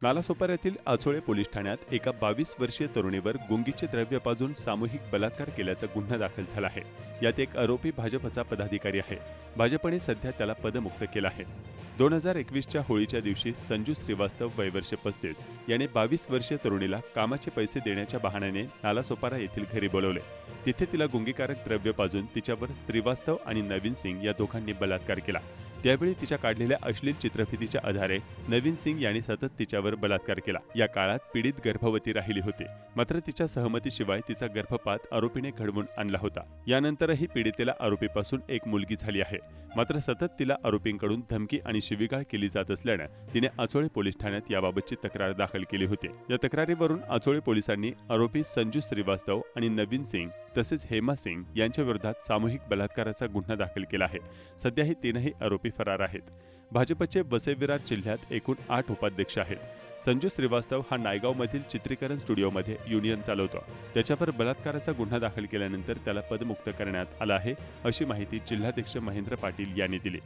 नालासोपाऱ्यातील Achole police ठाण्यात एका 22 वर्षीय तरुणीवर गुंगीचे द्रव्य पाजून सामूहिक बलात्कार केल्याचा गुन्हा दाखल झाला आहे। यात एक आरोपी भाजपचा पदाधिकारी आहे। भाजपने सध्या त्याला पदमुक्त केलं आहे। 2021च्या होळीच्या दिवशी संजू श्रीवास्तव वय वर्ष 35 याने 22 वर्षीय तरुणीला कामाचे पैसे देण्याच्या बहाण्याने नालासोपारा येथील घरी बोलवले। तिथे तिला गुंगीकारक द्रव्य पाजून तिच्यावर श्रीवास्तव आणि नवीन सिंग या दोघांनी बलात्कार केला। त्यावेळी तिच्या काढलेल्या अश्लील चित्रफितीच्या आधारे नवीन सिंग यांनी सतत तिच्यावर बलात्कार केला। या काळात पीडित गर्भवती राहिली होती, मात्र तिच्या सहमतीशिवाय तिचा गर्भपात आरोपीने घडवून आणला होता। यानंतरही पीडितेला आरोपीपासून एक मुलगी झाली आहे, मात्र सतत तिला आरोपींकडून धमकी आणि शिवीगाळ केली जात असल्याने तिने आचोळे पोलीस ठाण्यात याबाबतची तक्रार दाखल केली होती। या तक्रारीवरून आचोळे पोलिसांनी आरोपी संजू श्रीवास्तव आणि नवीन सिंग तसेच हेमा सिंग यांच्या विरोधात सामूहिक बलात्काराचा गुन्हा दाखल केला आहे। सध्या हे तीनही आरोपी फरार आहेत। भाजपचे वसई-विरार जिल्ह्यात एकूण 8 उपाध्यक्ष आहेत। संजू श्रीवास्तव हा नायगावमधील चित्रीकरण स्टुडिओमध्ये युनियन चालवतो। त्याच्यावर बलात्काराचा गुन्हा दाखल केल्यानंतर त्याला पदमुक्त करण्यात आला आहे, अशी माहिती जिल्हाध्यक्ष महेंद्र पाटील यांनी दिली।